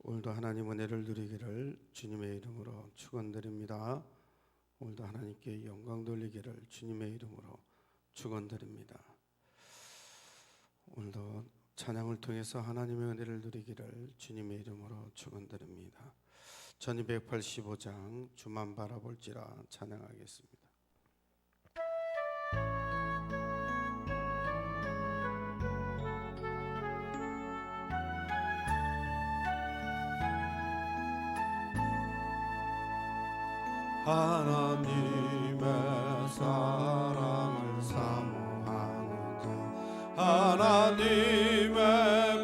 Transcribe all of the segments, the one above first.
오늘도 하나님 은혜를 누리기를 주님의 이름으로 축원드립니다. 오늘도 하나님께 영광 돌리기를 주님의 이름으로 축원드립니다. 오늘도 찬양을 통해서 하나님의 은혜를 누리기를 주님의 이름으로 축원드립니다. 1285장 주만 바라볼지라 찬양하겠습니다. 하나님의 사랑을 사모하는 자, 하나님의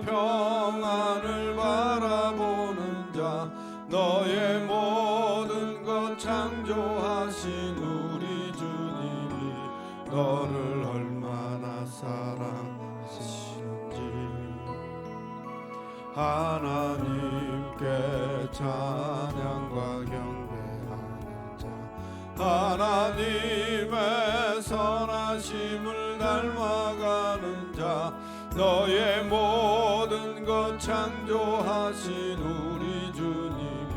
평안을 바라보는 자, 너의 모든 것 창조하신 우리 주님이 너를 얼마나 사랑하시는지 하나님께 찬양과 경배하는 자, 하나님의 선하심을 닮아가는 자, 너의 모든 것 창조하신 우리 주님이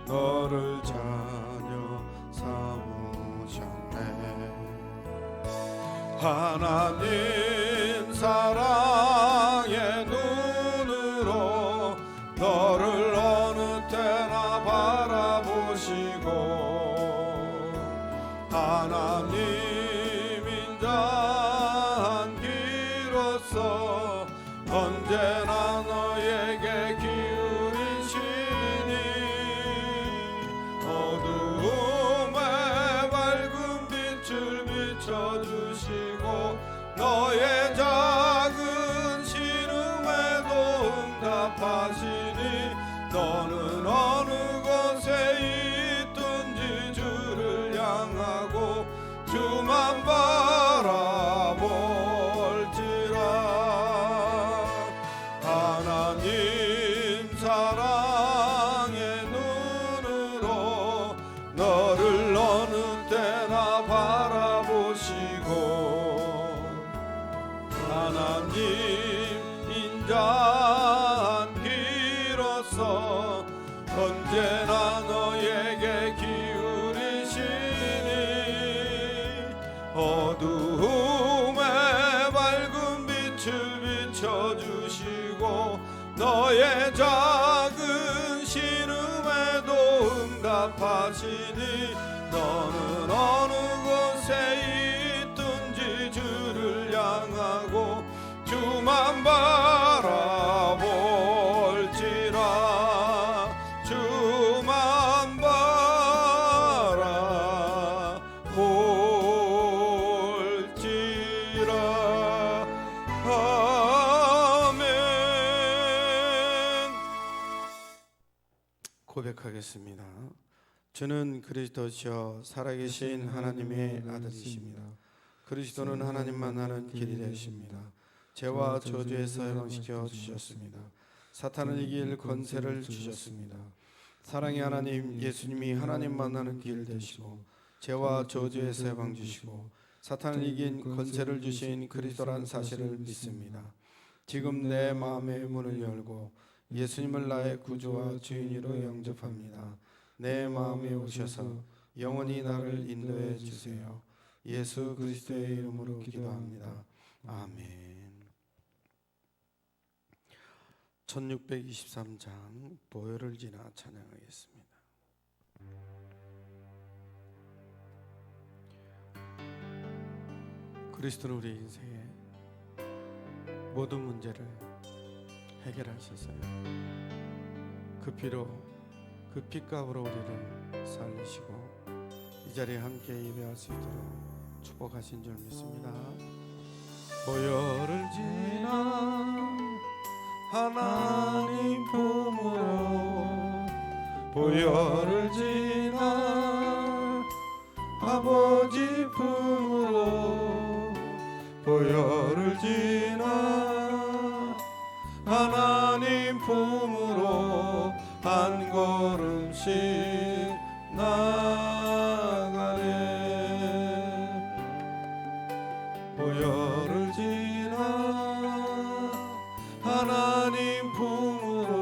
너를 자녀 삼으셨네. 하나님 사랑의 눈으로 너를 어느 때나 바라보시고 하나님 인자한 귀로서 언제나 너에게 기울이시니 어두움에 밝은 빛을 비춰주시고 너의 작은 신음에도 응답하시니 너는 어느 곳에 있든지 주를 향하고 주만 바라볼지라. 하나님 사랑의 눈으로 너를 어느 때나 바라보시고 하나님 인자한 귀로서 언제나 너에게 기울이시니 어두움에 밝은 빛을 비춰주시고 너의 작은 신음에도 응답하시니 너는 어느 곳에 있든지 주를 향하고 주만 바라볼지라. 주만 바라볼지라. 아멘. 고백하겠습니다. 주는 그리스도시여 살아계신 하나님의 아들이십니다. 그리스도는 하나님만 아는 길이 되십니다. 죄와 저주에서 해방시켜 주셨습니다. 사탄을 이길 권세를 주셨습니다. 사랑의 하나님 예수님이 하나님 만나는 길 되시고 죄와 저주에서 해방 주시고 사탄을 이긴 권세를 주신 그리스도란 사실을 믿습니다. 지금 내 마음의 문을 열고 예수님을 나의 구주와 주인으로 영접합니다. 내 마음에 오셔서 영원히 나를 인도해 주세요. 예수 그리스도의 이름으로 기도합니다. 아멘. 1623장 보혈을 지나 찬양하겠습니다. 그리스도는 우리 인생의 모든 문제를 해결하셨어요. 그 피로 그 피값으로 우리를 살리시고 이 자리에 함께 예배할 수 있도록 축복하신 줄 믿습니다. 보혈을 지나 하나님 품으로 보혈을 지나 아버지 품으로 보혈을 지나 하나님 품으로 한 걸음씩 나가네. 보혈을 지나 하나님 품으로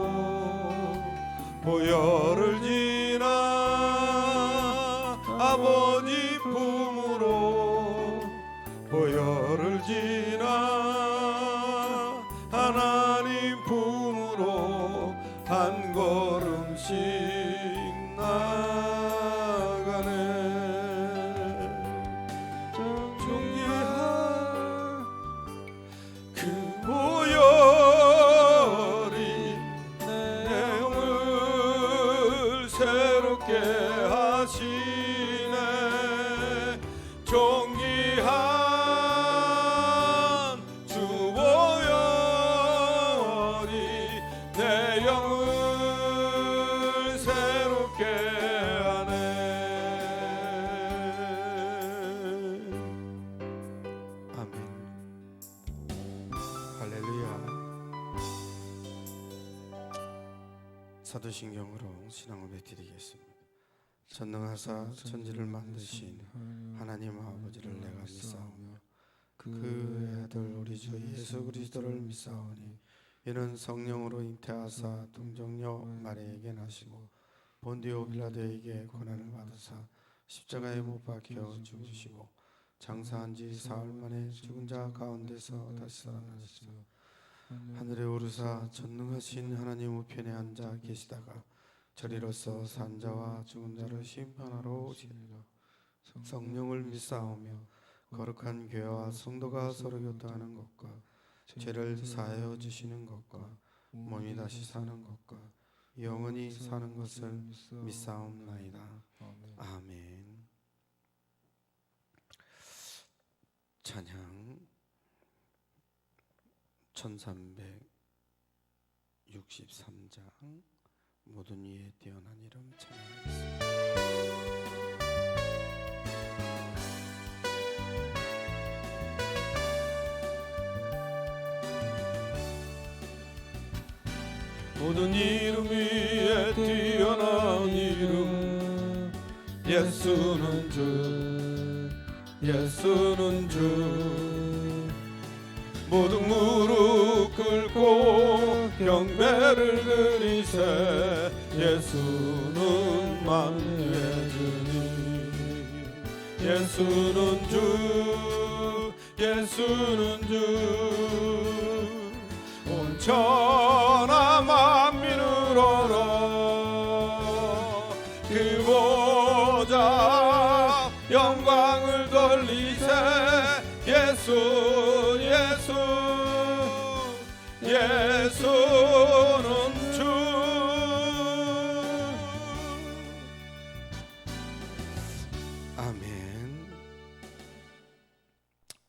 새롭게 하시네. 존귀한 주 보혈이 내 영을 새롭게 하네. 아멘. 할렐루야. 사도신경으로 신앙을 드리겠습니다. 전능하사 천지를 만드신 하나님 아버지를 내가 믿사오며 그의 아들 우리 주 예수 그리스도를 믿사오니 이는 성령으로 잉태하사 동정녀 마리아에게 나시고 본디오 빌라도에게 고난을 받으사 십자가에 못 박혀 죽으시고 장사한 지 사흘 만에 죽은 자 가운데서 다시 살아나셨으며 하늘에 오르사 전능하신 하나님 우편에 앉아 계시다가 저리로서 산 자와 죽은 자를 심판하러 오시리라. 성령을 믿사오며 거룩한 교회와 성도가 서로 교통하는 것과 죄를 사하여 주시는 것과 몸이 다시 사는 것과 영원히 사는 것을 믿사옵나이다. 아멘. 찬양 1363장 모든 이에 뛰어난 이름 찬양하겠습니다. 모든 이름 위에 뛰어난 이름 예수는 주 예수는 주 모든 무릎 꿇고 경배를 드리세 예수는 만유의 주님 예수는 주 예수는 주 온 천하 만민을 얼어 그 보좌 영광을 돌리세 예수 예수 예수는 주 아멘.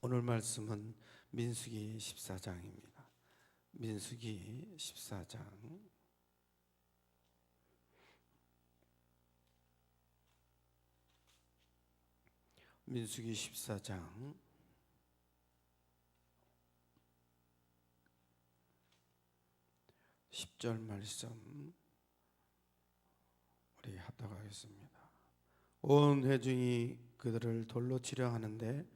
오늘 말씀은 민수기 14장입니다. 민수기 14장 민수기 14장 10절 말씀 우리 하다가 하겠습니다. 온 회중이 그들을 돌로 치려 하는데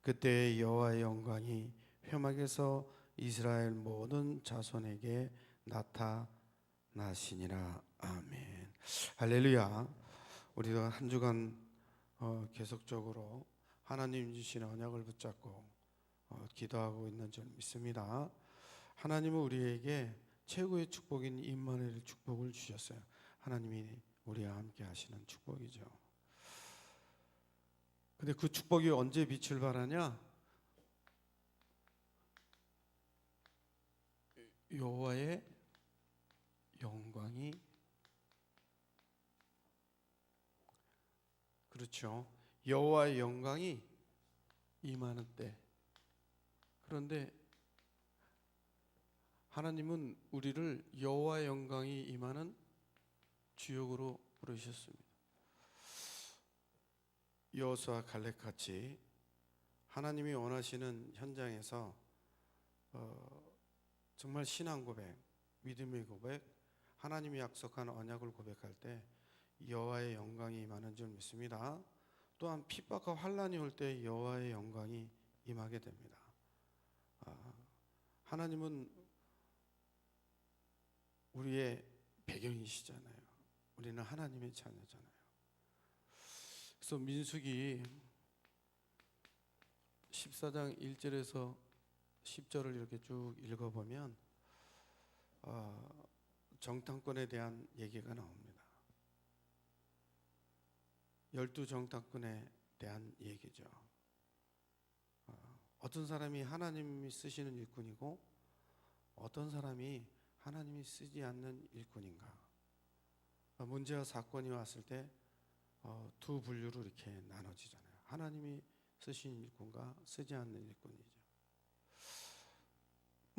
그때 여호와의 영광이 회막에서 이스라엘 모든 자손에게 나타나시니라. 아멘. 할렐루야. 우리가 한 주간 계속적으로 하나님 주신 언약을 붙잡고 기도하고 있는 줄 믿습니다. 하나님은 우리에게 최고의 축복인 임마누엘 축복을 주셨어요. 하나님이 우리와 함께 하시는 축복이죠. 근데 그 축복이 언제 빛을 발하냐? 여호와의 영광이 그렇죠. 여호와의 영광이 임하는 때. 그런데 하나님은 우리를 여호와의 영광이 임하는 지역으로 부르셨습니다. 여호수아 갈렙 같이 하나님이 원하시는 현장에서 정말 신앙 고백, 믿음의 고백, 하나님이 약속한 언약을 고백할 때 여호와의 영광이 임하는 줄 믿습니다. 또한 핍박과 환난이 올 때 여호와의 영광이 임하게 됩니다. 하나님은 우리의 배경이시잖아요. 우리는 하나님의 자녀잖아요. 그래서 민수기 14장 1절에서 10절을 이렇게 쭉 읽어보면 정탐꾼에 대한 얘기가 나옵니다. 12정탐꾼에 대한 얘기죠. 어떤 사람이 하나님이 쓰시는 일꾼이고 어떤 사람이 하나님이 쓰지 않는 일꾼인가. 문제와 사건이 왔을 때 두 분류로 이렇게 나눠지잖아요. 하나님이 쓰신 일꾼과 쓰지 않는 일꾼이죠.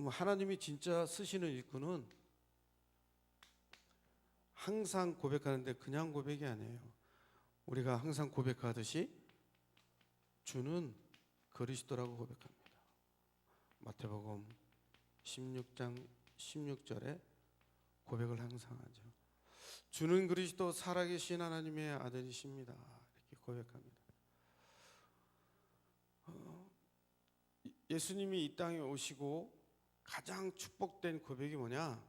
하나님이 진짜 쓰시는 일꾼은 항상 고백하는데 그냥 고백이 아니에요. 우리가 항상 고백하듯이 주는 그리스도라고 고백합니다. 마태복음 16장 16절에 고백을 항상 하죠. 주는 그리스도 살아계신 하나님의 아들이십니다. 이렇게 고백합니다. 예수님이 이 땅에 오시고 가장 축복된 고백이 뭐냐?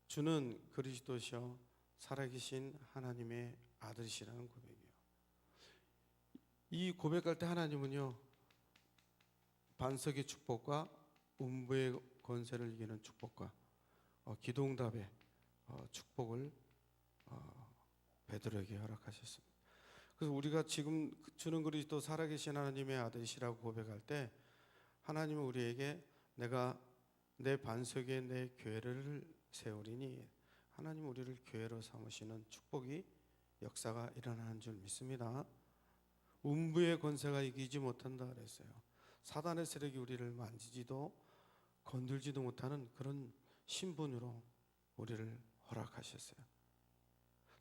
주는 그리스도시여 살아계신 하나님의 아들이시라는 고백이에요. 이 고백할 때 하나님은요, 반석의 축복과 음부의 권세를 이기는 축복과 기도응답의 축복을 베드로에게 허락하셨습니다. 그래서 우리가 지금 주는 그리스도 살아계신 하나님의 아들이시라고 고백할 때 하나님은 우리에게 내가 내 반석에 내 교회를 세우리니 하나님 우리를 교회로 삼으시는 축복이 역사가 일어나는 줄 믿습니다. 음부의 권세가 이기지 못한다 그랬어요. 사단의 세력이 우리를 만지지도 건들지도 못하는 그런 신분으로 우리를 허락하셨어요.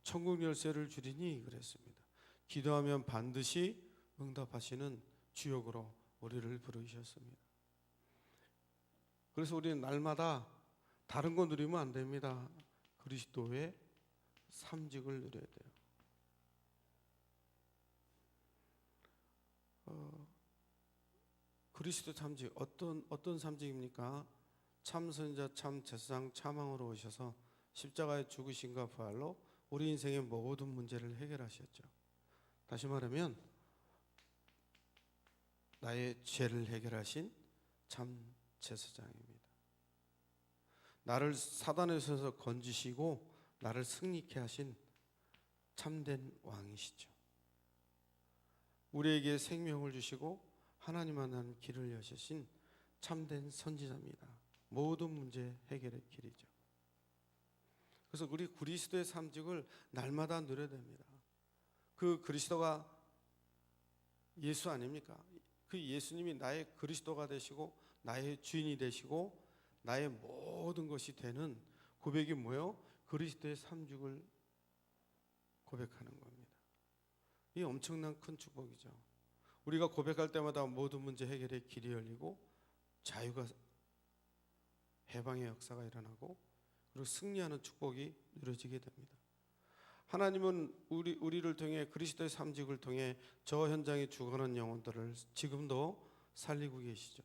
천국 열쇠를 주리니 그랬습니다. 기도하면 반드시 응답하시는 주역으로 우리를 부르셨습니다. 그래서 우리는 날마다 다른 거 누리면 안 됩니다. 그리스도의 삼직을 누려야 돼요. 그리스도 삼직 어떤 삼직입니까? 참 선자, 참 제사장, 참왕으로 오셔서 십자가의 죽으심과 부활로 우리 인생의 모든 문제를 해결하셨죠. 다시 말하면 나의 죄를 해결하신 참 제사장입니다. 나를 사단에서 건지시고 나를 승리케 하신 참된 왕이시죠. 우리에게 생명을 주시고 하나님 만나는 길을 여시신 참된 선지자입니다. 모든 문제 해결의 길이죠. 그래서 우리 그리스도의 삼직을 날마다 누려야 됩니다. 그 그리스도가 예수 아닙니까? 그 예수님이 나의 그리스도가 되시고 나의 주인이 되시고 나의 모든 것이 되는 고백이 뭐예요? 그리스도의 삼직을 고백하는 겁니다. 이 엄청난 큰 축복이죠. 우리가 고백할 때마다 모든 문제 해결의 길이 열리고 자유가 해방의 역사가 일어나고 그리고 승리하는 축복이 이루어지게 됩니다. 하나님은 우리를 통해 그리스도의 삼직을 통해 저 현장에 죽어가는 영혼들을 지금도 살리고 계시죠.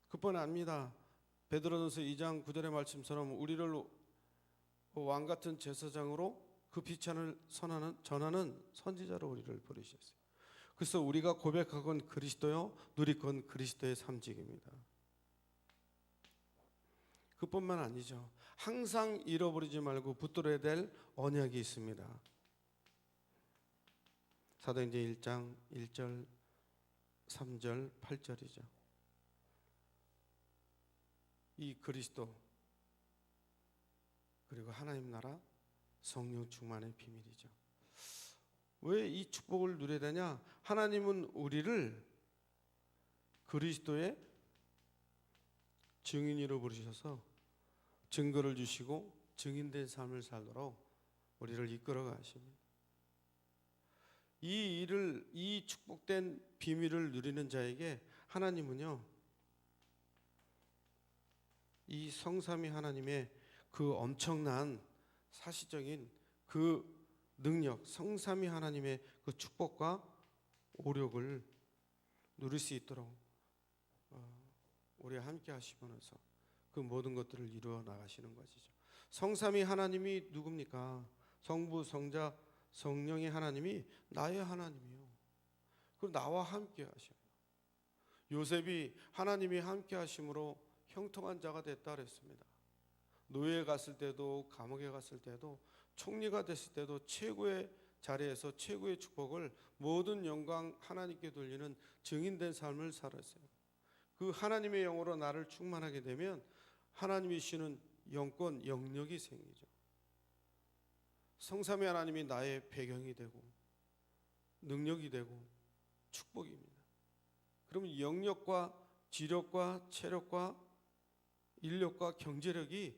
그뿐 아닙니다. 베드로전서 2장 9절의 말씀처럼 우리를 왕같은 제사장으로 그 비찬을 전하는 선지자로 우리를 부르셨어요. 그래서 우리가 고백하건 그리스도요 누리건 그리스도의 삼직입니다. 그뿐만 아니죠. 항상 잃어버리지 말고 붙들어야 될 언약이 있습니다. 사도행전 1장 1절 3절 8절이죠. 이 그리스도 그리고 하나님 나라 성령 충만의 비밀이죠. 왜 이 축복을 누려야 되냐? 하나님은 우리를 그리스도의 증인으로 부르셔서 증거를 주시고 증인된 삶을 살도록 우리를 이끌어 가십니다. 이 축복된 비밀을 누리는 자에게 하나님은요, 이 성삼위 하나님의 그 엄청난 사시적인 그 능력, 성삼위 하나님의 그 축복과 오력을 누릴 수 있도록 우리와 함께 하시면서 그 모든 것들을 이루어 나가시는 것이죠. 성삼위 하나님이 누굽니까? 성부, 성자, 성령의 하나님이 나의 하나님이요. 그리고 나와 함께 하셔요. 요셉이 하나님이 함께 하심으로 형통한 자가 됐다 그랬습니다. 노예에 갔을 때도 감옥에 갔을 때도 총리가 됐을 때도 최고의 자리에서 최고의 축복을 모든 영광 하나님께 돌리는 증인된 삶을 살았어요. 그 하나님의 영으로 나를 충만하게 되면 하나님이 주시는 영권, 영역이 생기죠. 성삼위 하나님이 나의 배경이 되고 능력이 되고 축복입니다. 그러면 영력과 지력과 체력과 인력과 경제력이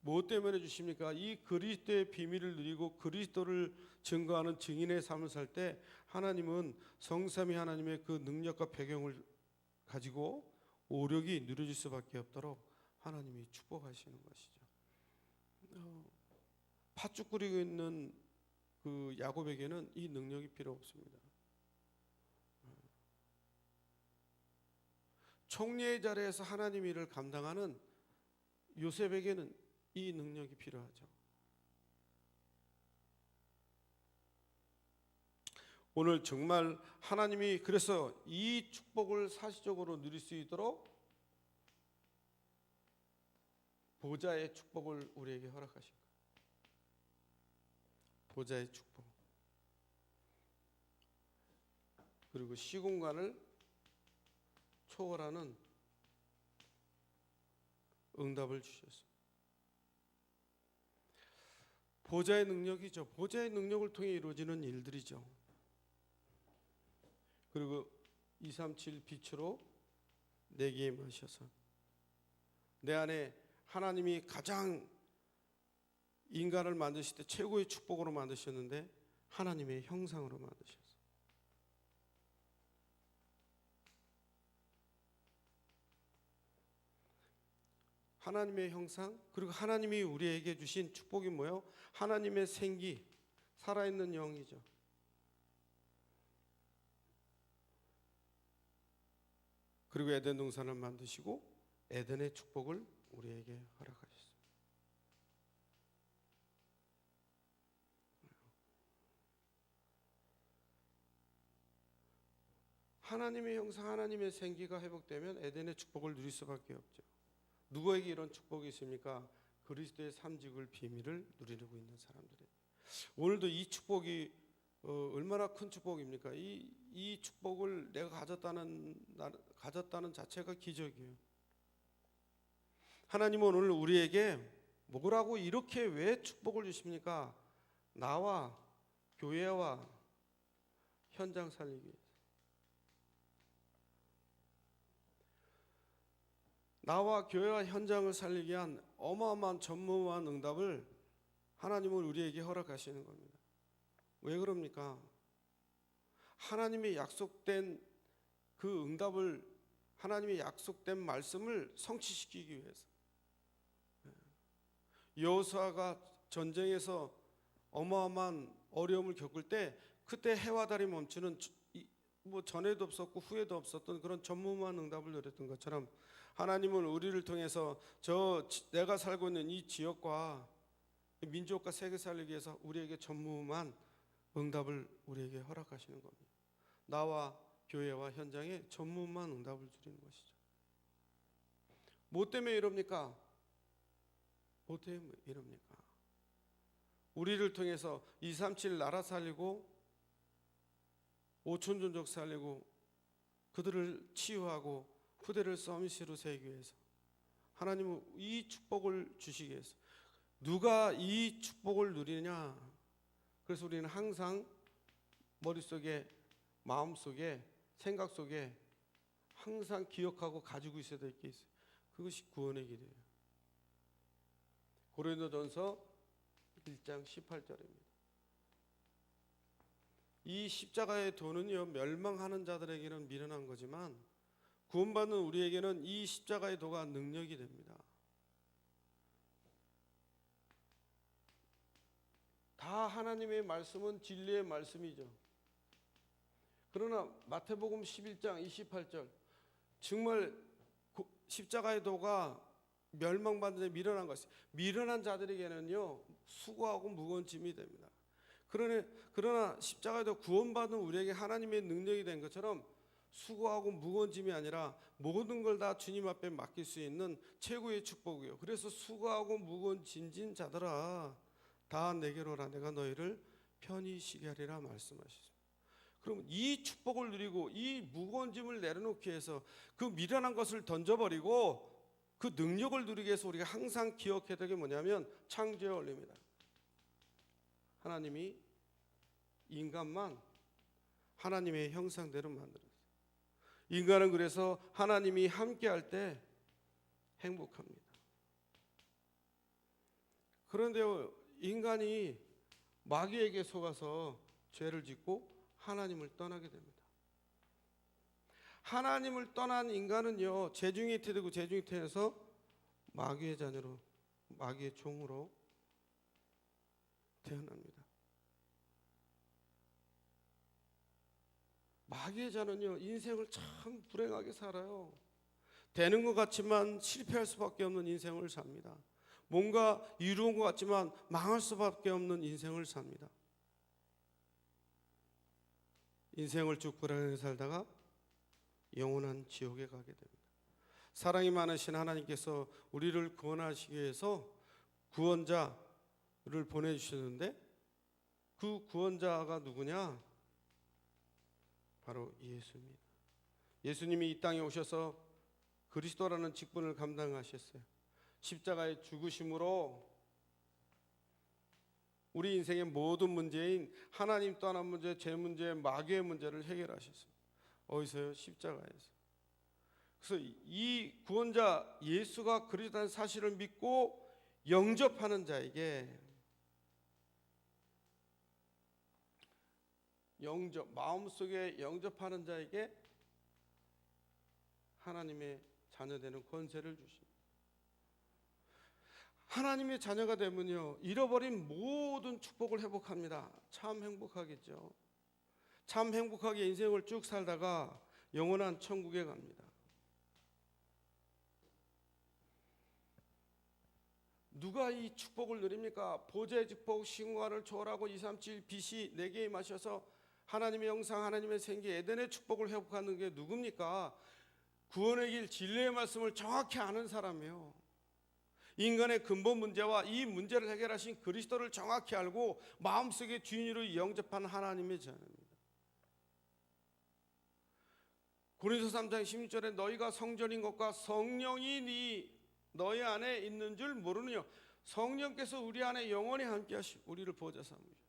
무엇 때문에 주십니까? 이 그리스도의 비밀을 누리고 그리스도를 증거하는 증인의 삶을 살 때 하나님은 성삼위 하나님의 그 능력과 배경을 가지고 오력이 누려질 수밖에 없도록 하나님이 축복하시는 것이죠. 팥죽 끓이고 있는 그 야곱에게는 이 능력이 필요 없습니다. 총리의 자리에서 하나님 일을 감당하는 요셉에게는 이 능력이 필요하죠. 오늘 정말 하나님이 그래서 이 축복을 사실적으로 누릴 수 있도록 보좌의 축복을 우리에게 허락하신 거예요. 보좌의 축복. 그리고 시공간을 초월하는 응답을 주셨습니다. 보좌의 능력이죠. 보좌의 능력을 통해 이루어지는 일들이죠. 그리고 237 빛으로 내게 임하셔서 내 안에 하나님이 가장 인간을 만드실 때 최고의 축복으로 만드셨는데 하나님의 형상으로 만드셨어요. 하나님의 형상, 그리고 하나님이 우리에게 주신 축복이 뭐예요? 하나님의 생기, 살아있는 영이죠. 그리고 에덴 동산을 만드시고 에덴의 축복을 우리에게 허락하셨습니다. 하나님의 형상, 하나님의 생기가 회복되면 에덴의 축복을 누릴 수밖에 없죠. 누구에게 이런 축복이 있습니까? 그리스도의 삼직을 비밀을 누리고 있는 사람들에게. 오늘도 이 축복이 얼마나 큰 축복입니까? 이 축복을 내가 가졌다는 자체가 기적이에요. 하나님은 오늘 우리에게 뭐라고 이렇게 왜 축복을 주십니까? 나와 교회와 현장 살리기 위해서. 나와 교회와 현장을 살리기 위한 어마어마한 전무후무한 응답을 하나님은 우리에게 허락하시는 겁니다. 왜 그럽니까? 하나님의 약속된 그 응답을, 하나님의 약속된 말씀을 성취시키기 위해서. 여호수아가 전쟁에서 어마어마한 어려움을 겪을 때 그때 해와 달이 멈추는 뭐 전에도 없었고 후에도 없었던 그런 전무후무한 응답을 누렸던 것처럼 하나님은 우리를 통해서 내가 살고 있는 이 지역과 민족과 세계 살리기 위해서 우리에게 전무후무한 응답을 우리에게 허락하시는 겁니다. 나와 교회와 현장에 전무후무한 응답을 주리는 것이죠. 뭐 때문에 이럽니까? 뭐 때문에 이럽니까? 우리를 통해서 237 나라 살리고 5천 종족 살리고 그들을 치유하고 후대를 서밋으로 세우기 위해서 하나님은 이 축복을 주시기 위해서. 누가 이 축복을 누리냐? 그래서 우리는 항상 머릿속에, 마음속에, 생각 속에 항상 기억하고 가지고 있어야 될 게 있어요. 그것이 구원의 길이에요. 고린도전서 1장 18절입니다. 이 십자가의 도는요, 멸망하는 자들에게는 미련한 거지만 구원받는 우리에게는 이 십자가의 도가 능력이 됩니다. 다 하나님의 말씀은 진리의 말씀이죠. 그러나 마태복음 11장 28절 정말 십자가의 도가 멸망받는 데 미련한 것이, 미련한 자들에게는요 수고하고 무거운 짐이 됩니다. 그러나 십자가의 도 구원받은 우리에게 하나님의 능력이 된 것처럼 수고하고 무거운 짐이 아니라 모든 걸 다 주님 앞에 맡길 수 있는 최고의 축복이에요. 그래서 수고하고 무거운 짐진 자들아 다 내게로 오라, 내가 너희를 편히 쉬게 하리라 말씀하셨습니다. 그럼 이 축복을 누리고 이 무거운 짐을 내려놓기 위해서 그 미련한 것을 던져버리고 그 능력을 누리기 위해서 우리가 항상 기억해야 될 게 뭐냐면 창조의 원리입니다. 하나님이 인간만 하나님의 형상대로 만들었어요. 인간은 그래서 하나님이 함께할 때 행복합니다. 그런데 인간이 마귀에게 속아서 죄를 짓고 하나님을 떠나게 됩니다. 하나님을 떠난 인간은요, 재중이 태되고 재중이 태에서 마귀의 자녀로, 마귀의 종으로 태어납니다. 마귀의 자는요, 인생을 참 불행하게 살아요. 되는 것 같지만 실패할 수밖에 없는 인생을 삽니다. 뭔가 이루은 것 같지만 망할 수밖에 없는 인생을 삽니다. 인생을 쭉 불행하게 살다가 영원한 지옥에 가게 됩니다. 사랑이 많으신 하나님께서 우리를 구원하시기 위해서 구원자를 보내주셨는데, 그 구원자가 누구냐? 바로 예수입니다. 예수님이 이 땅에 오셔서 그리스도라는 직분을 감당하셨어요. 십자가의 죽으심으로 우리 인생의 모든 문제인 하나님 떠난 문제, 죄 문제, 마귀의 문제를 해결하셨습니다. 어디서요? 십자가에서. 그래서 이 구원자 예수가 그리스도라는 사실을 믿고 영접하는 자에게, 마음속에 영접하는 자에게 하나님의 자녀되는 권세를 주십니다. 하나님의 자녀가 되면요, 잃어버린 모든 축복을 회복합니다. 참 행복하겠죠. 참 행복하게 인생을 쭉 살다가 영원한 천국에 갑니다. 누가 이 축복을 누립니까? 보좌의 축복, 신관을 초월하고 237 빛이 내게 임하셔서 하나님의 영상, 하나님의 생기, 에덴의 축복을 회복하는 게 누굽니까? 구원의 길, 진리의 말씀을 정확히 아는 사람이에요. 인간의 근본 문제와 이 문제를 해결하신 그리스도를 정확히 알고 마음속에 주인으로 영접한 하나님의 자녀입니다. 고린도서 3장 16절에 너희가 성전인 것과 성령이 너희 안에 있는 줄 모르느냐. 성령께서 우리 안에 영원히 함께 하시고 우리를 보좌 삼으셨어요.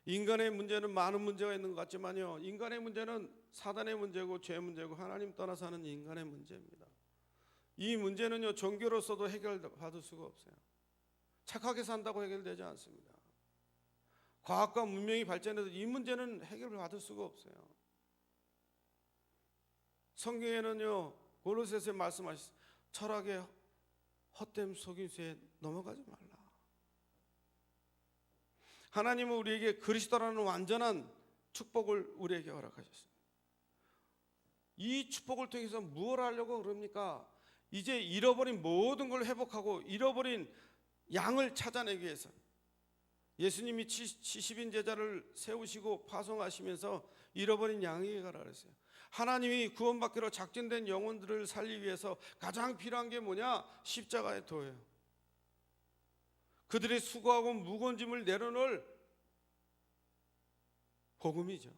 인간의 문제는 많은 문제가 있는 것 같지만요, 인간의 문제는 사단의 문제고 죄 문제고 하나님 떠나서 하는 인간의 문제입니다. 이 문제는요, 종교로서도 해결받을 수가 없어요. 착하게 산다고 해결되지 않습니다. 과학과 문명이 발전해도 이 문제는 해결받을 수가 없어요. 성경에는요, 골로새서에 말씀하셨어요. 철학의 헛됨 속임수에 넘어가지 말라. 하나님은 우리에게 그리스도라는 완전한 축복을 우리에게 허락하셨습니다. 이 축복을 통해서 무엇을 하려고 그럽니까? 이제 잃어버린 모든 걸 회복하고 잃어버린 양을 찾아내기 위해서 예수님이 70인 제자를 세우시고 파송하시면서 잃어버린 양에게 가라 그랬어요. 하나님이 구원받기로 작정된 영혼들을 살리기 위해서 가장 필요한 게 뭐냐? 십자가의 도예요. 그들의 수고하고 무거운 짐을 내려놓을 복음이죠.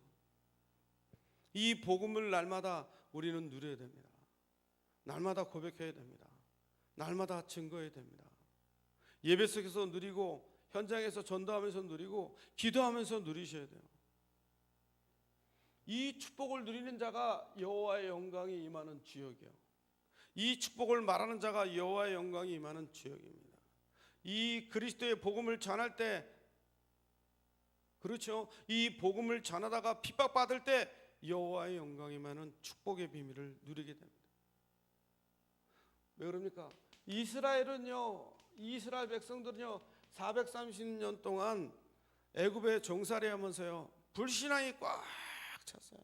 이 복음을 날마다 우리는 누려야 됩니다. 날마다 고백해야 됩니다. 날마다 증거해야 됩니다. 예배 속에서 누리고 현장에서 전도하면서 누리고 기도하면서 누리셔야 돼요. 이 축복을 누리는 자가 여호와의 영광이 임하는 지역이에요. 이 축복을 말하는 자가 여호와의 영광이 임하는 지역입니다. 이 그리스도의 복음을 전할 때, 그렇죠, 이 복음을 전하다가 핍박받을 때 여호와의 영광이 임하는 축복의 비밀을 누리게 됩니다. 왜 그럽니까? 이스라엘 백성들은요 430년 동안 애굽에 종살이 하면서요 불신앙이 꽉 찼어요.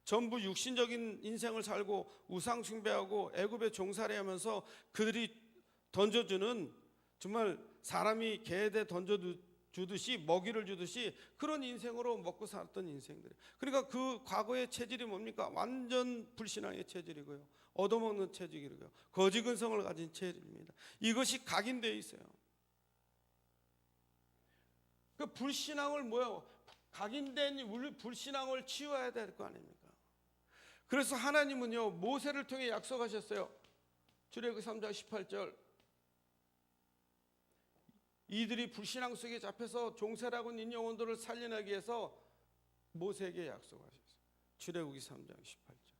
전부 육신적인 인생을 살고 우상 숭배하고 애굽에 종살이 하면서 그들이 던져주는, 정말 사람이 개에 던져주듯이 먹이를 주듯이 그런 인생으로 먹고 살았던 인생들. 그러니까 그 과거의 체질이 뭡니까? 완전 불신앙의 체질이고요, 얻어먹는 체질이고요, 거짓 근성을 가진 체질입니다. 이것이 각인되어 있어요. 그 불신앙을 각인된 불신앙을 치워야 될 거 아닙니까? 그래서 하나님은요 모세를 통해 약속하셨어요. 출애굽기 3장 18절 이들이 불신앙 속에 잡혀서 종살하고 있는 영혼들을 살려내기 위해서 모세에게 약속하셨어요. 출애굽기 3장 18절.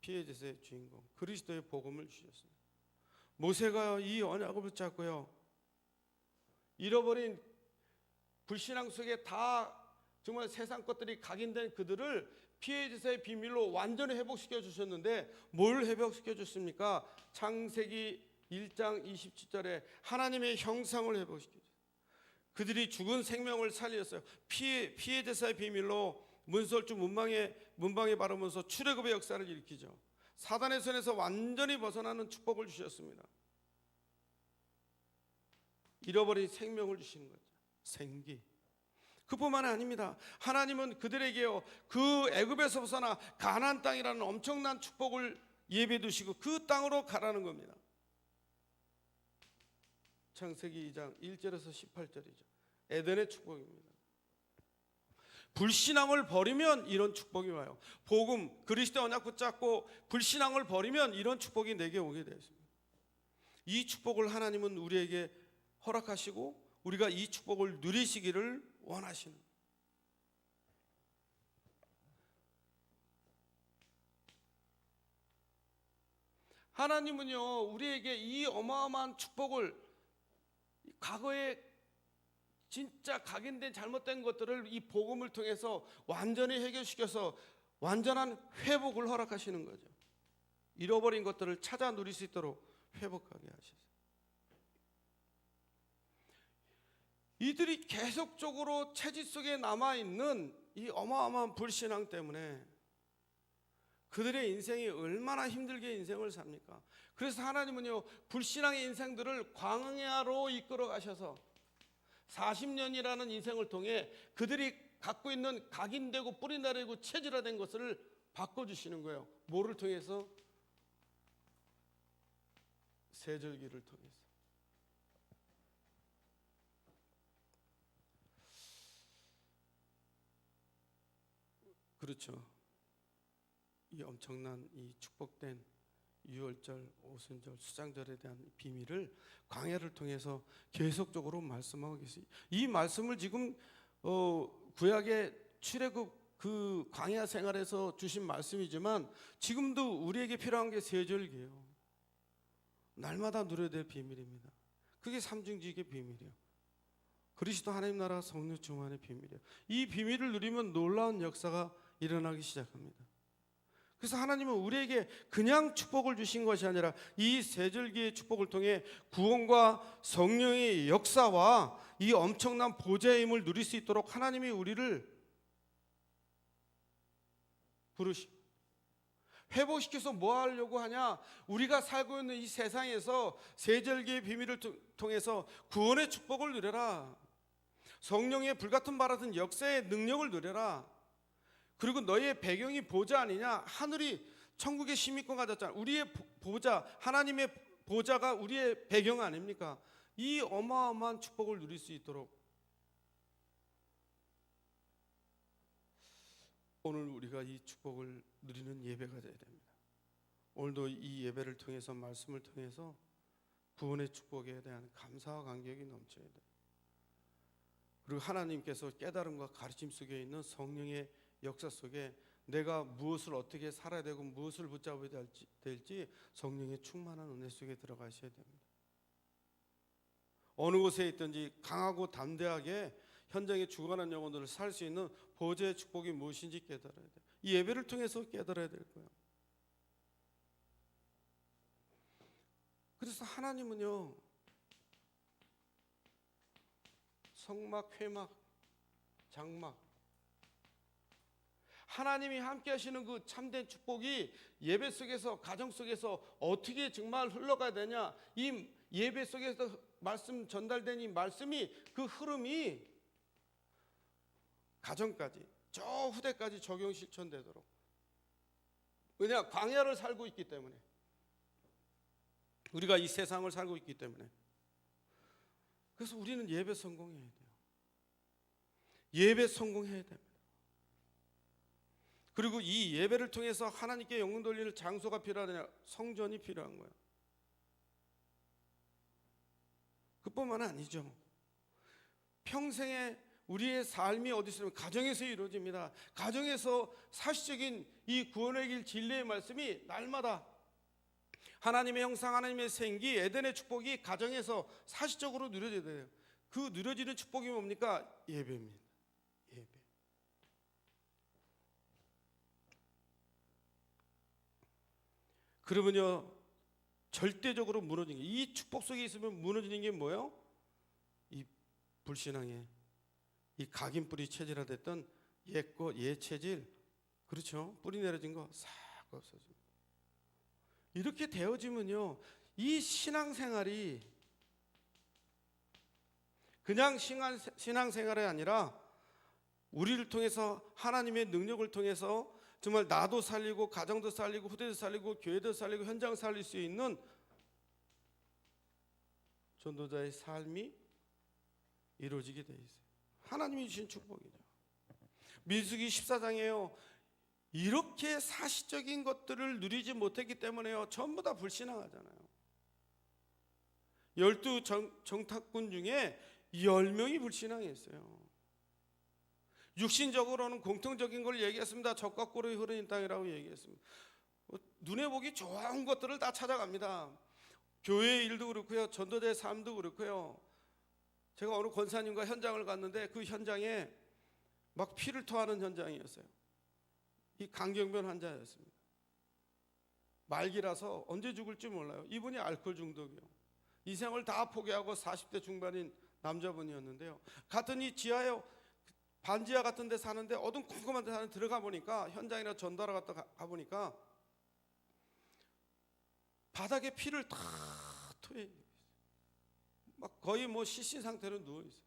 피해 제사의 주인공 그리스도의 복음을 주셨어요. 모세가 이 언약을 붙잡고요, 잃어버린 불신앙 속에 다 정말 세상 것들이 각인된 그들을 피해 제사의 비밀로 완전히 회복시켜 주셨는데, 뭘 회복시켜 줬습니까? 창세기 1장 27절에 하나님의 형상을 회복시켜 줬어요. 그들이 죽은 생명을 살렸어요. 피해 제사의 비밀로 문설주 문방에 바르면서 출애굽의 역사를 일으키죠. 사단의 손에서 완전히 벗어나는 축복을 주셨습니다. 잃어버린 생명을 주시는 거죠. 생기. 그뿐만 아닙니다. 하나님은 그들에게요, 그 애굽에서 벗어나 가나안 땅이라는 엄청난 축복을 예비해 두시고 그 땅으로 가라는 겁니다. 창세기 2장 1절에서 18절이죠. 에덴의 축복입니다. 불신앙을 버리면 이런 축복이 와요. 복음, 그리스도 언약 붙잡고 불신앙을 버리면 이런 축복이 내게 오게 되어 있습니다. 이 축복을 하나님은 우리에게 허락하시고 우리가 이 축복을 누리시기를 원하시는, 하나님은요 우리에게 이 어마어마한 축복을, 과거에 진짜 각인된 잘못된 것들을 이 복음을 통해서 완전히 해결시켜서 완전한 회복을 허락하시는 거죠. 잃어버린 것들을 찾아 누릴 수 있도록 회복하게 하셨어요. 이들이 계속적으로 체질 속에 남아있는 이 어마어마한 불신앙 때문에 그들의 인생이 얼마나 힘들게 인생을 삽니까? 그래서 하나님은요 불신앙의 인생들을 광야로 이끌어 가셔서 40년이라는 인생을 통해 그들이 갖고 있는 각인되고 뿌리내리고 체질화된 것을 바꿔주시는 거예요. 뭐를 통해서? 세절기를 통해서. 그렇죠. 이 엄청난 이 축복된 유월절, 오순절, 수장절에 대한 비밀을 광야를 통해서 계속적으로 말씀하고 계세요. 이 말씀을 지금 구약의 출애굽 그 광야 생활에서 주신 말씀이지만 지금도 우리에게 필요한 게 세절기예요. 날마다 누려야 될 비밀입니다. 그게 삼중직의 비밀이에요. 그리스도 하나님 나라 성령 충만의 비밀이에요. 이 비밀을 누리면 놀라운 역사가 일어나기 시작합니다. 그래서 하나님은 우리에게 그냥 축복을 주신 것이 아니라 이 세절기의 축복을 통해 구원과 성령의 역사와 이 엄청난 보좌의 힘을 누릴 수 있도록 하나님이 우리를 부르시고 회복시켜서 뭐 하려고 하냐? 우리가 살고 있는 이 세상에서 세절기의 비밀을 통해서 구원의 축복을 누려라. 성령의 불같은 바라든 역사의 능력을 누려라. 그리고 너의 배경이 보좌 아니냐? 하늘이 천국의 시민권 가졌잖아. 우리의 보좌, 하나님의 보좌가 우리의 배경 아닙니까? 이 어마어마한 축복을 누릴 수 있도록 오늘 우리가 이 축복을 누리는 예배가 되어야 됩니다. 오늘도 이 예배를 통해서 말씀을 통해서 구원의 축복에 대한 감사와 감격이 넘쳐야 돼요. 그리고 하나님께서 깨달음과 가르침 속에 있는 성령의 역사 속에 내가 무엇을 어떻게 살아야 되고 무엇을 붙잡아야 될지 성령의 충만한 은혜 속에 들어가셔야 됩니다. 어느 곳에 있든지 강하고 담대하게 현장에 죽어가는 영혼들을 살 수 있는 보좌의 축복이 무엇인지 깨달아야 돼요. 이 예배를 통해서 깨달아야 될 거예요. 그래서 하나님은요 성막, 회막, 장막, 하나님이 함께 하시는 그 참된 축복이 예배 속에서, 가정 속에서 어떻게 정말 흘러가야 되냐, 이 예배 속에서 말씀 전달된 이 말씀이, 그 흐름이 가정까지 저 후대까지 적용 실천되도록. 왜냐? 광야를 살고 있기 때문에, 우리가 이 세상을 살고 있기 때문에. 그래서 우리는 예배 성공해야 돼요. 예배 성공해야 됩니다. 그리고 이 예배를 통해서 하나님께 영광 돌리는 장소가 필요하냐? 성전이 필요한 거예요. 그뿐만 아니죠. 평생에 우리의 삶이 어디 있으면 가정에서 이루어집니다. 가정에서 사실적인 이 구원의 길 진리의 말씀이 날마다 하나님의 형상, 하나님의 생기, 에덴의 축복이 가정에서 사실적으로 누려져야 돼요. 그 누려지는 축복이 뭡니까? 예배입니다. 예배. 그러면요, 절대적으로 무너지는 게, 이 축복 속에 있으면 무너지는 게 뭐예요? 이 불신앙의 이 각인뿌리 체질화됐던 옛 체질, 그렇죠? 뿌리 내려진 거 싹 없어집니다. 이렇게 되어지면요, 이 신앙생활이 그냥 신앙생활이 아니라 우리를 통해서 하나님의 능력을 통해서 정말 나도 살리고 가정도 살리고 후대도 살리고 교회도 살리고 현장 살릴 수 있는 전도자의 삶이 이루어지게 돼 있어요. 하나님이 주신 축복이죠. 민수기 14장에요, 이렇게 사실적인 것들을 누리지 못했기 때문에요, 전부 다 불신앙하잖아요. 12 정탐꾼 중에 10명이 불신앙했어요. 육신적으로는 공통적인 걸 얘기했습니다. 젖과 꿀이 흐르는 땅이라고 얘기했습니다. 눈에 보기 좋은 것들을 다 찾아갑니다. 교회의 일도 그렇고요, 전도자의 삶도 그렇고요. 제가 어느 권사님과 현장을 갔는데 그 현장에 막 피를 토하는 현장이었어요. 이 강경변 환자였습니다. 말기라서 언제 죽을지 몰라요. 이분이 알코올 중독이요. 이 생을 다 포기하고 40대 중반인 남자분이었는데요. 같은 이 지하에 반지하 같은 데 사는데 어둠컴컴한 데 사는데 들어가 보니까, 현장이나 전달하러 갔다 가보니까 바닥에 피를 다 토해, 막 거의 뭐 실신 상태로 누워 있어요.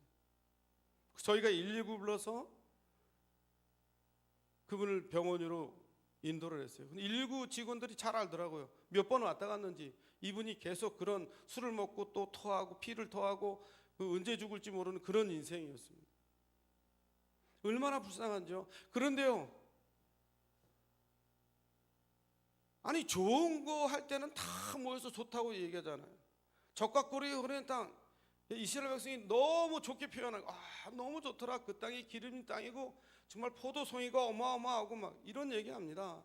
저희가 119 불러서 그분을 병원으로 인도를 했어요. 근데 119 직원들이 잘 알더라고요. 몇 번 왔다 갔는지. 이분이 계속 그런 술을 먹고 또 토하고 피를 토하고 언제 죽을지 모르는 그런 인생이었습니다. 얼마나 불쌍한지요. 그런데요, 아니 좋은 거 할 때는 다 모여서 좋다고 얘기하잖아요. 젖과 꿀이 흐르는 땅, 이스라엘 백성이 너무 좋게 표현하고, 너무 좋더라, 그 땅이 기름진 땅이고 정말 포도송이가 어마어마하고 막 이런 얘기합니다.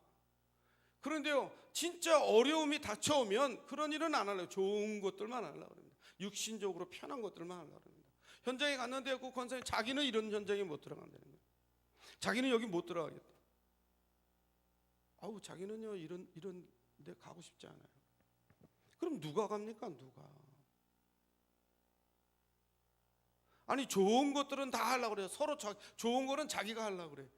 그런데요, 진짜 어려움이 닥쳐오면 그런 일은 안 하려고, 좋은 것들만 하려고 합니다. 육신적으로 편한 것들만 하려고 합니다. 현장에 갔는데 그 권사님, 자기는 이런 현장에 못 들어간다는 거예요. 자기는 여기 못 들어가겠다. 자기는요 이런 데 가고 싶지 않아요. 그럼 누가 갑니까? 누가? 아니 좋은 것들은 다 하려고 그래요. 서로 좋은 거는 자기가 하려고 그래요.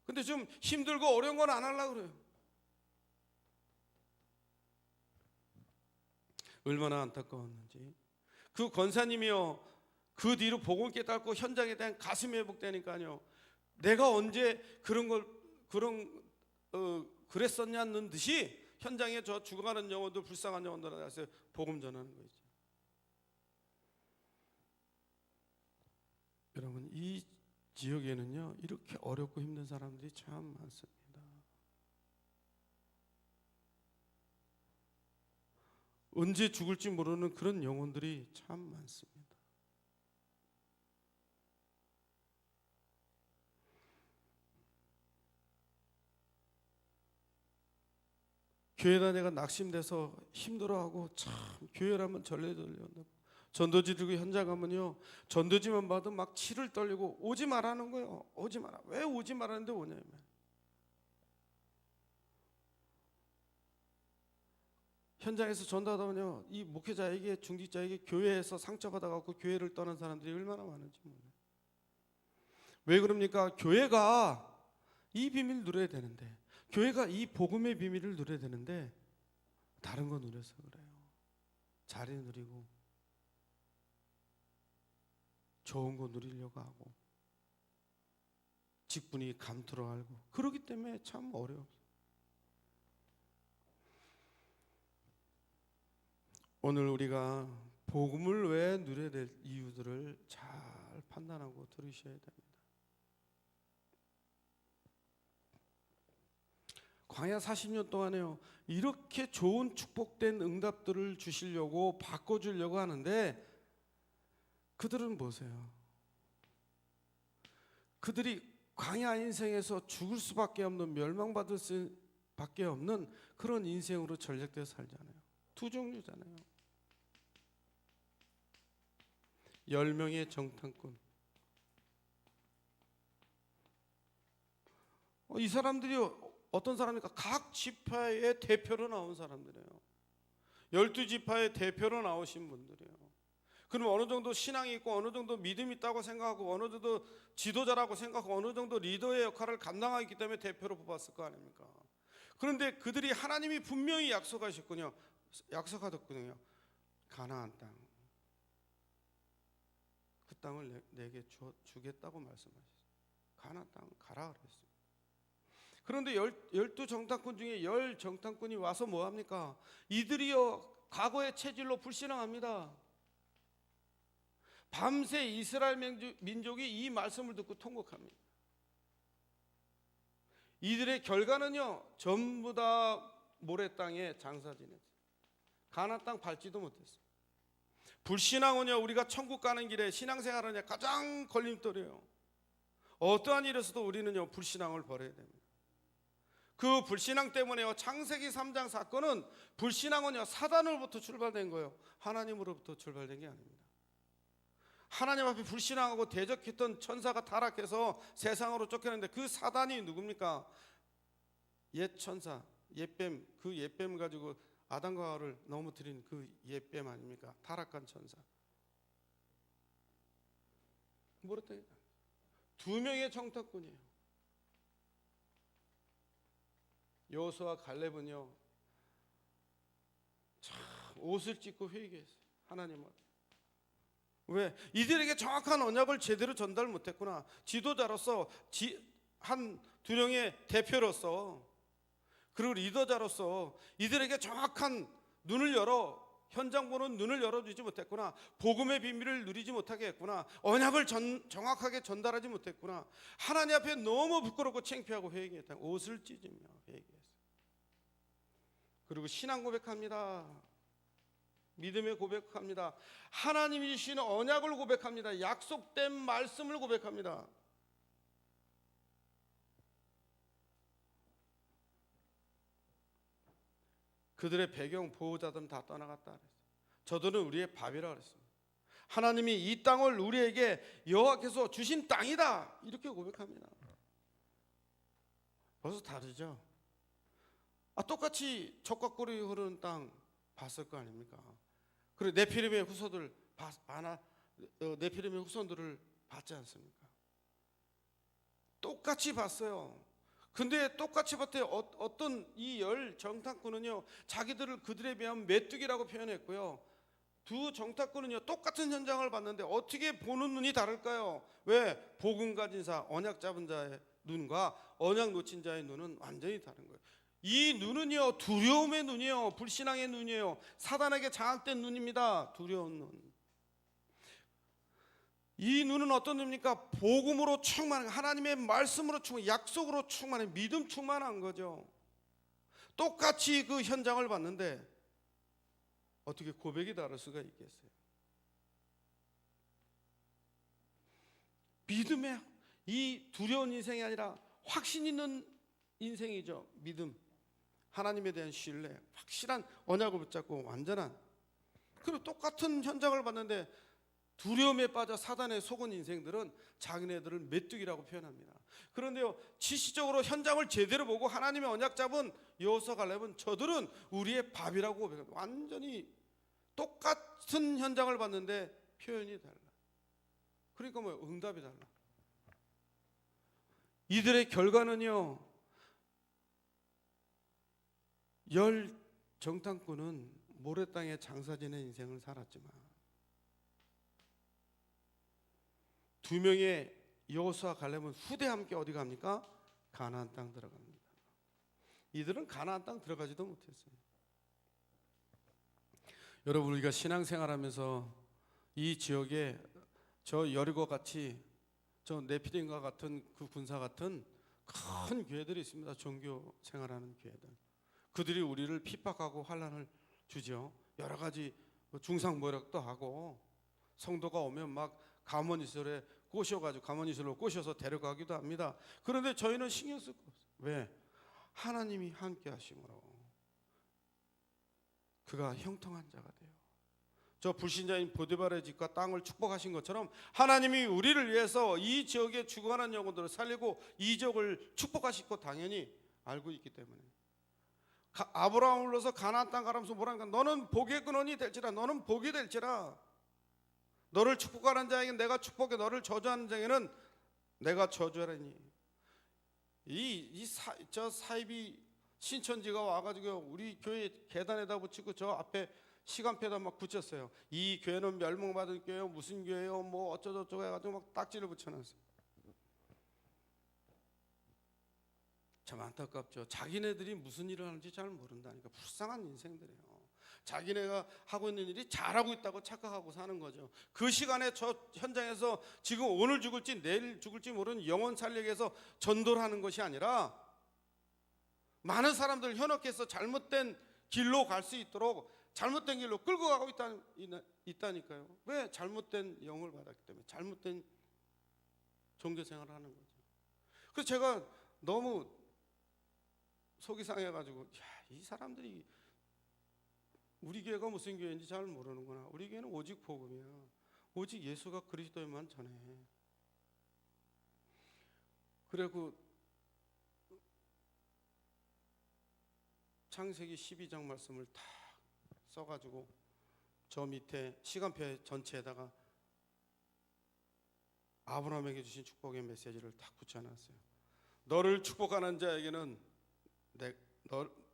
근데 좀 힘들고 어려운 건 안 하려고 그래요. 얼마나 안타까웠는지. 그 권사님이요, 그 뒤로 복음 깨닫고 현장에 대한 가슴이 회복되니까요, 내가 언제 그랬었냐는 듯이 현장에 저 죽어가는 영혼들, 불쌍한 영혼들한테 가서 복음 전하는 거죠. 여러분, 이 지역에는요 이렇게 어렵고 힘든 사람들이 참 많습니다. 언제 죽을지 모르는 그런 영혼들이 참 많습니다. 교회 다니다가 낙심돼서 힘들어하고, 참 교회라면 절레절레한다고, 전도지 들고 현장 가면요, 전도지만 봐도 막 치를 떨리고 오지 말라는 거예요. 오지 마라. 왜 오지 말라는데 오냐면, 현장에서 전도하다 보면요, 이 목회자에게, 중직자에게 교회에서 상처받아갖고 교회를 떠난 사람들이 얼마나 많은지 몰라요. 왜 그럽니까? 교회가 이 비밀을 누려야 되는데, 교회가 이 복음의 비밀을 누려야 되는데 다른 거 누려서 그래요. 자리 누리고 좋은 거 누리려고 하고 직분이 감투로 알고, 그러기 때문에 참 어려워요. 오늘 우리가 복음을 왜 누려야 될 이유들을 잘 판단하고 들으셔야 됩니다. 광야 40년 동안에요, 이렇게 좋은 축복된 응답들을 주시려고 바꿔주려고 하는데, 그들은 보세요, 그들이 광야 인생에서 죽을 수밖에 없는, 멸망받을 수밖에 없는 그런 인생으로 전락되어 살잖아요. 두 종류잖아요. 10명의 정탐꾼. 이 사람들이 어떤 사람입니까? 각 지파의 대표로 나온 사람들이에요. 12지파의 대표로 나오신 분들이에요. 그럼 어느 정도 신앙이 있고 어느 정도 믿음이 있다고 생각하고 어느 정도 지도자라고 생각하고 어느 정도 리더의 역할을 감당하기 때문에 대표로 뽑았을 거 아닙니까? 그런데 그들이 하나님이 분명히 약속하셨군요. 가나안 땅. 그 땅을 내게 주겠다고 말씀하셨어요. 가나안 땅 가라 그랬어요. 그런데 12정탐꾼 중에 10정탐꾼이 와서 뭐합니까? 이들이요 과거의 체질로 불신앙합니다. 밤새 이스라엘 민족이 이 말씀을 듣고 통곡합니다. 이들의 결과는요 전부 다 모래 땅에 장사 지냈어요. 가나안 땅 밟지도 못했어요. 불신앙은요 우리가 천국 가는 길에 신앙생활하는 가장 걸림돌이에요. 어떠한 일에서도 우리는요 불신앙을 버려야 됩니다. 그 불신앙 때문에요 창세기 3장 사건은 불신앙은요 사단으로부터 출발된 거예요. 하나님으로부터 출발된 게 아닙니다. 하나님 앞에 불신앙하고 대적했던 천사가 타락해서 세상으로 쫓겨났는데 그 사단이 누굽니까? 옛 천사, 옛뱀, 그 옛뱀 가지고 아담과 하와를 넘어뜨린 그 옛뱀 아닙니까? 타락한 천사. 뭐랬더니 2명의 정탐꾼이에요. 여호수아와 갈렙은요 참 옷을 찢고 회개했어요. 하나님 앞에. 왜? 이들에게 정확한 언약을 제대로 전달 못했구나. 지도자로서 한 두 명의 대표로서 그리고 리더자로서 이들에게 정확한 눈을 열어 현장 보는 눈을 열어주지 못했구나. 복음의 비밀을 누리지 못하게 했구나. 언약을 정확하게 전달하지 못했구나. 하나님 앞에 너무 부끄럽고 창피하고 회개했다. 옷을 찢으며 회개했어요. 그리고 신앙 고백합니다. 믿음의 고백합니다. 하나님이 주시는 언약을 고백합니다. 약속된 말씀을 고백합니다. 그들의 배경 보호자들은 다 떠나갔다 그랬어요. 저들은 우리의 밥이라 그랬습니다. 하나님이 이 땅을 우리에게 여호와께서 주신 땅이다 이렇게 고백합니다. 벌써 다르죠? 똑같이 젖과 꿀이 흐르는 땅 봤을 거 아닙니까? 그리고 네피림의 후손들 네피림의 후손들을 봤지 않습니까? 똑같이 봤어요. 근데 똑같이 봤대. 어떤 이 10정탐꾼은요 자기들을 그들에 비하면 메뚜기라고 표현했고요. 두 정탐꾼은요 똑같은 현장을 봤는데 어떻게 보는 눈이 다를까요? 왜? 복음 가진 자, 언약 잡은 자의 눈과 언약 놓친 자의 눈은 완전히 다른 거예요. 이 눈은요 두려움의 눈이에요. 불신앙의 눈이에요. 사단에게 장악된 눈입니다. 두려운 눈. 이 눈은 어떤 눈입니까? 복음으로 충만한, 하나님의 말씀으로 충만, 약속으로 충만한, 믿음 충만한 거죠. 똑같이 그 현장을 봤는데 어떻게 고백이 다를 수가 있겠어요? 믿음의 이 두려운 인생이 아니라 확신 있는 인생이죠. 믿음, 하나님에 대한 신뢰, 확실한 언약을 붙잡고 완전한. 그리고 똑같은 현장을 봤는데 두려움에 빠져 사단에 속은 인생들은 자기네들을 메뚜기라고 표현합니다. 그런데요 지시적으로 현장을 제대로 보고 하나님의 언약 잡은 여호수아 갈렙은 저들은 우리의 밥이라고 고백합니다. 완전히 똑같은 현장을 봤는데 표현이 달라. 그러니까 응답이 달라. 이들의 결과는요 10정탐꾼은 모래 땅에 장사 지낸 인생을 살았지만 2명의 여호수아 갈렙은 후대 함께 어디 갑니까? 가나안 땅 들어갑니다. 이들은 가나안 땅 들어가지도 못했어요. 여러분 우리가 신앙생활하면서 이 지역에 저 여리고 같이 저 네피림과 같은 그 군사 같은 큰 교회들이 있습니다. 종교 생활하는 교회들. 그들이 우리를 핍박하고 환난을 주죠. 여러 가지 중상모략도 하고 성도가 오면 막 가문이슬에 꼬셔가지고 가문이슬로 꼬셔서 데려가기도 합니다. 그런데 저희는 신경 쓸 거 없어요. 왜? 하나님이 함께 하심으로 그가 형통한 자가 돼요. 저 불신자인 보디발의 집과 땅을 축복하신 것처럼 하나님이 우리를 위해서 이 지역에 죽어가는 영혼들을 살리고 이 지역을 축복하실 것 당연히 알고 있기 때문에 아브라함을 불러서 가나안 땅 가라면서 뭐라니까 너는 복의 근원이 될지라 너는 복이 될지라 너를 축복하는 자에게 내가 축복해 너를 저주하는 자에게는 내가 저주하리니 저 사이비 신천지가 와가지고 우리 교회 계단에다 붙이고 저 앞에 시간표에다 막 붙였어요. 이 교회는 멸망받은 교회요 무슨 교회요 뭐 어쩌고저쩌고 해가지고 막 딱지를 붙여놨어요. 참 안타깝죠. 자기네들이 무슨 일을 하는지 잘 모른다니까. 불쌍한 인생들이에요. 자기네가 하고 있는 일이 잘하고 있다고 착각하고 사는 거죠. 그 시간에 저 현장에서 지금 오늘 죽을지 내일 죽을지 모르는 영혼 살리기 위해서 전도를 하는 것이 아니라 많은 사람들 현혹해서 잘못된 길로 갈 수 있도록 잘못된 길로 끌고 가고 있다니까요. 왜? 잘못된 영을 받았기 때문에 잘못된 종교 생활을 하는 거죠. 그래서 제가 너무 속이 상해가지고 이 사람들이 우리 교회가 무슨 교회인지 잘 모르는구나. 우리 교회는 오직 복음이야. 오직 예수가 그리스도에만 전해. 그리고 창세기 12장 말씀을 다 써가지고 저 밑에 시간표 전체에다가 아브라함에게 주신 축복의 메시지를 딱 붙여놨어요. 너를 축복하는 자에게는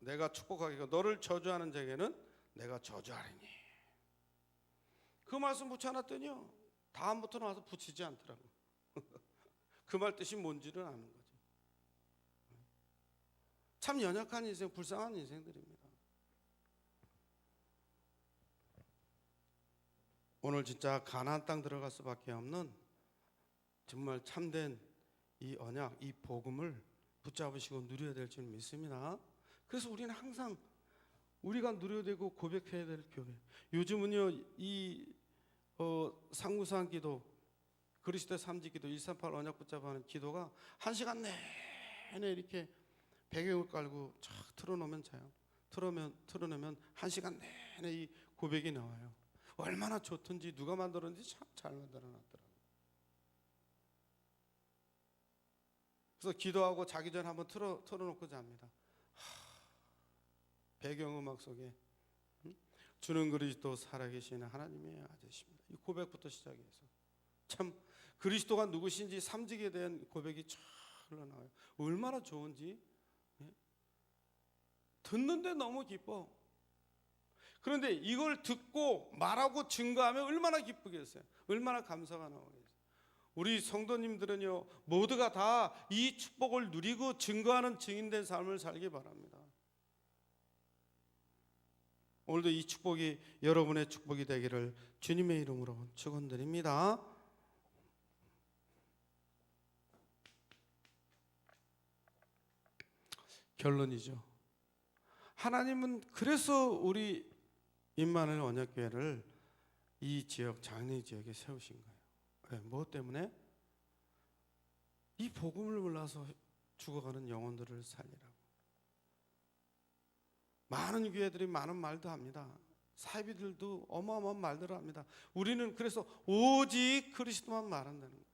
내가 축복하기가 너를 저주하는 자에게는 내가 저주하리니. 그 말씀 붙여놨더니요 다음부터는 와서 붙이지 않더라고. 그 말 뜻이 뭔지를 아는 거죠. 참 연약한 인생, 불쌍한 인생들입니다. 오늘 진짜 가나안 땅 들어갈 수밖에 없는 정말 참된 이 언약, 이 복음을 붙잡으시고 누려야 될 줄 믿습니다. 그래서 우리는 항상 우리가 누려야 되고 고백해야 될 교회. 요즘은요 이 상무상 기도, 그리스도의 삼지기도, 138 언약 붙잡아하는 기도가 1시간 내내 이렇게 배경을 깔고 쫙 틀어놓으면 자요. 틀어놓으면 1시간 내내 이 고백이 나와요. 얼마나 좋든지 누가 만들었는지 참 잘 만들어놨더라고요. 그래서 기도하고 자기 전에 한번 틀어놓고 잡니다. 배경음악 속에 주는 그리스도 살아계시는 하나님의 아들이십니다. 이 고백부터 시작해서 참 그리스도가 누구신지 삼직에 대한 고백이 쫙 흘러나와요. 얼마나 좋은지 듣는데 너무 기뻐. 그런데 이걸 듣고 말하고 증거하면 얼마나 기쁘겠어요. 얼마나 감사가 나오겠어요. 우리 성도님들은요 모두가 다 이 축복을 누리고 증거하는 증인된 삶을 살기 바랍니다. 오늘도 이 축복이 여러분의 축복이 되기를 주님의 이름으로 축원드립니다. 결론이죠. 하나님은 그래서 우리 임마누엘 언약교회를 이 지역 장례 지역에 세우신 거예요. 네, 무엇 때문에? 이 복음을 몰라서 죽어가는 영혼들을 살리라고. 많은 교회들이 많은 말도 합니다. 사이비들도 어마어마한 말들을 합니다. 우리는 그래서 오직 그리스도만 말한다는 거예요.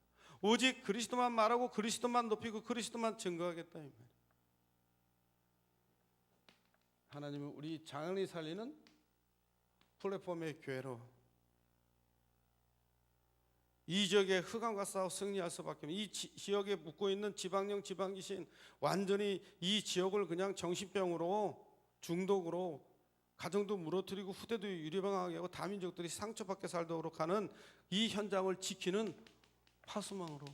오직 그리스도만 말하고 그리스도만 높이고 그리스도만 증거하겠다 이 말이에요. 하나님은 우리 장례 살리는 플랫폼의 교회로 이 지역의 흑암과 싸워 승리할 수밖에 없는 이 지역에 묻고 있는 지방령 지방귀신 완전히 이 지역을 그냥 정신병으로 중독으로 가정도 무너뜨리고 후대도 유리방하게 하고 다민족들이 상처받게 살도록 하는 이 현장을 지키는 파수망으로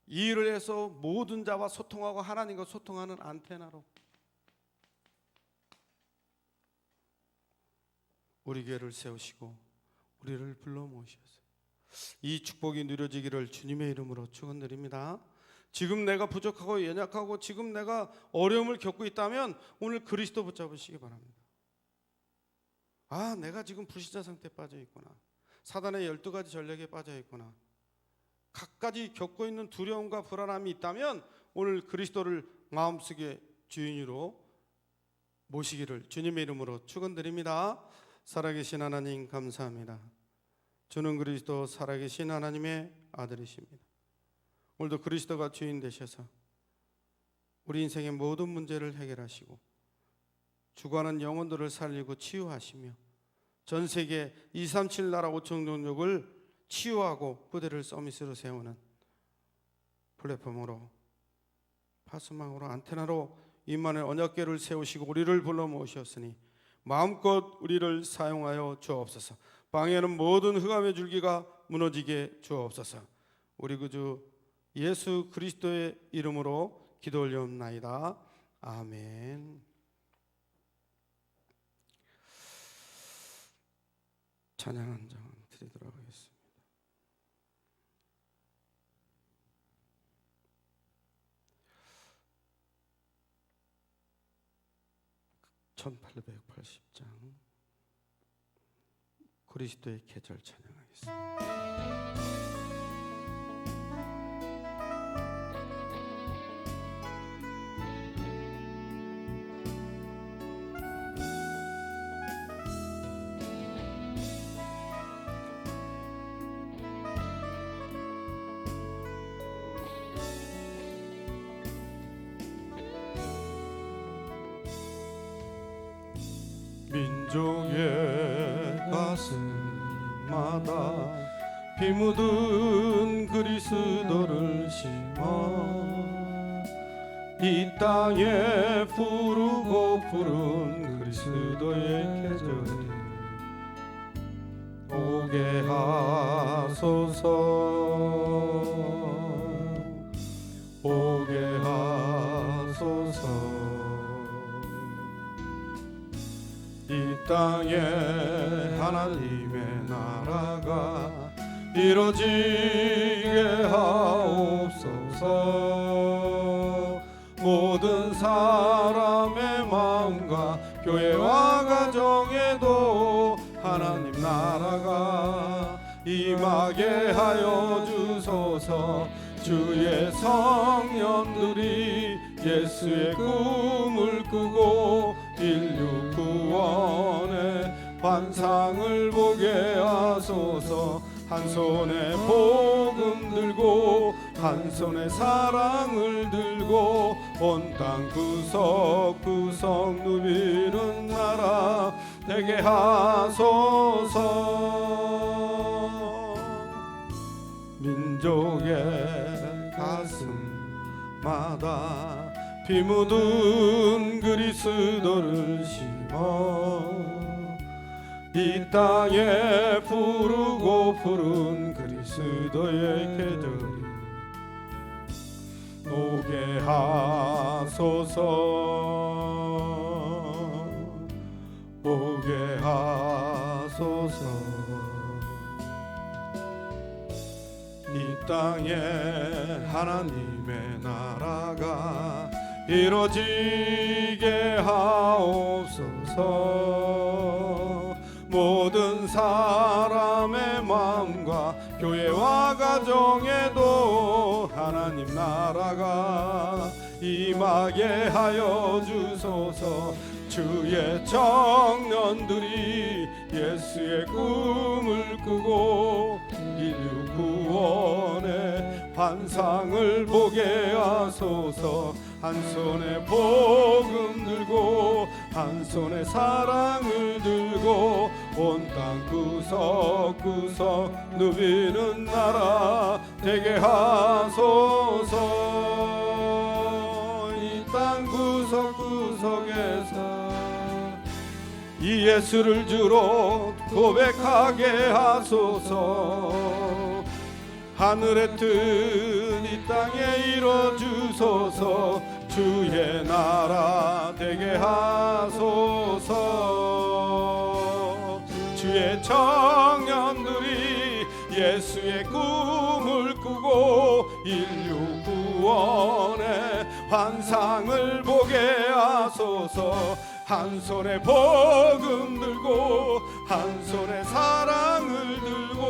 이 일을 해서 모든 자와 소통하고 하나님과 소통하는 안테나로 우리 교회를 세우시고 우리를 불러 모으셨어요. 이 축복이 누려지기를 주님의 이름으로 축원드립니다. 지금 내가 부족하고 연약하고 지금 내가 어려움을 겪고 있다면 오늘 그리스도 붙잡으시기 바랍니다. 아, 내가 지금 불신자 상태에 빠져 있구나. 사단의 12가지 전략에 빠져 있거나 각가지 겪고 있는 두려움과 불안함이 있다면 오늘 그리스도를 마음속에 주인으로 모시기를 주님의 이름으로 축원드립니다. 살아계신 하나님 감사합니다. 주는 그리스도 살아계신 하나님의 아들이십니다. 오늘도 그리스도가 주인 되셔서 우리 인생의 모든 문제를 해결하시고 죽어가는 영혼들을 살리고 치유하시며 전 세계 237 나라 5천 종족을 치유하고 부대를 서밋으로 세우는 플랫폼으로 파수망으로 안테나로 임마누엘 언약궤를 세우시고 우리를 불러 모으셨으니 마음껏 우리를 사용하여 주옵소서. 방해하는 모든 흑암의 줄기가 무너지게 주옵소서. 우리 구주 예수 그리스도의 이름으로 기도 올려옵나이다. 아멘. 찬양 한 장 드리도록 하겠습니다. 1880장 그리스도의 계절 찬양하겠습니다. 민족의 가슴마다 피 묻은 그리스도를 심어 이 땅에 부르고 푸른 그리스도의 계절에 오게 하소서 오게 하소서. 이 땅에 하나님의 나라가 이루어지게 하옵소서. 모든 사람의 마음과 교회와 가정에도 하나님 나라가 임하게 하여 주소서. 주의 성령들이 예수의 꿈을 꾸고 인류 구원의 환상을 보게 하소서. 한 손에 복음 들고 한 손에 사랑을 들고 온 땅 구석구석 누비는 나라 되게 하소서. 민족의 가슴마다 피 묻은 그리스도를 심어 이 땅에 부르고 푸른 그리스도의 계절이 오게 하소서 오게 하소서. 이 땅에 하나님의 나라가 이루어지게 하옵소서. 모든 사람의 마음과 교회와 가정에도 하나님 나라가 임하게 하여 주소서. 주의 청년들이 예수의 꿈을 꾸고 인류 구원의 환상을 보게 하소서. 한 손에 복음 들고 한 손에 사랑을 들고 온 땅 구석구석 누비는 나라 되게 하소서. 이 땅 구석구석에서 이 예수를 주로 고백하게 하소서. 하늘의 뜻 이 땅에 이뤄주소서. 주의 나라 되게 하소서. 주의 청년들이 예수의 꿈을 꾸고 인류 구원의 환상을 보게 하소서. 한 손에 복음 들고 한 손에 사랑을 들고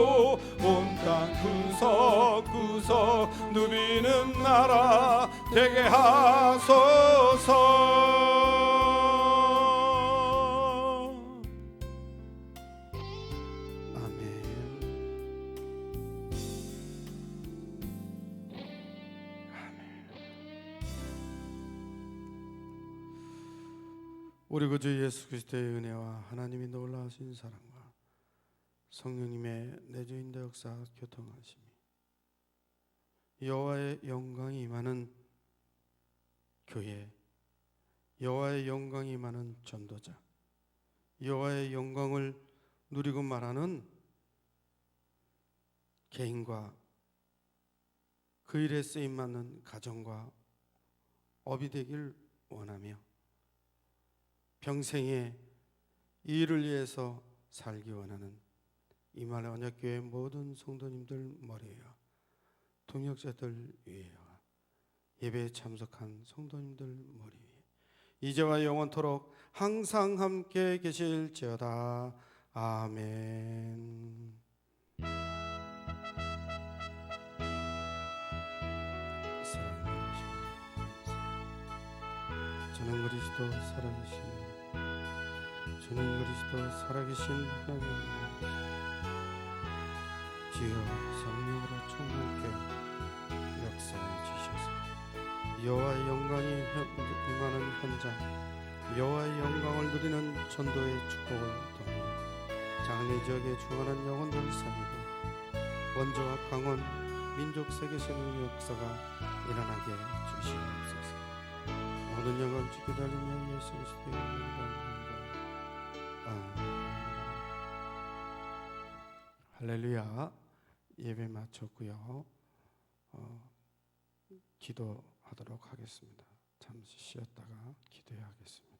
되게 하소서. 우리 구주 예수 그리스도의 은혜와 하나님이 놀라우신 사랑과 성령님의 내주인도 역사 교통하심이 여호와의 영광이 임하는 교회, 여호와의 영광이 임하는 전도자, 여호와의 영광을 누리고 말하는 개인과 그 일에 쓰임받는 가정과 업이 되길 원하며 평생에 이 일을 위해서 살기 원하는 이말의 언약교회 모든 성도님들 머리에와 동역자들 위에와 예배에 참석한 성도님들 머리 위에 이제와 영원토록 항상 함께 계실지어다. 아멘. 저는 그리스도 살아계신 주는 그리스도 살아계신 하나님 주여 성령으로 충만케 역사해 주셔서 여호와의 영광이 임하는 현장, 여호와의 영광을 누리는 전도의 축복을 통해 장래 지역에 중원한 영혼들 살리고 원조와 강원 민족 세계세는 역사가 일어나게 주시옵소서. 모든 영광 주께 달리며 예수 그리스도의 이름으로 할렐루야. 예배 마쳤고요. 기도하도록 하겠습니다. 잠시 쉬었다가 기도해야겠습니다.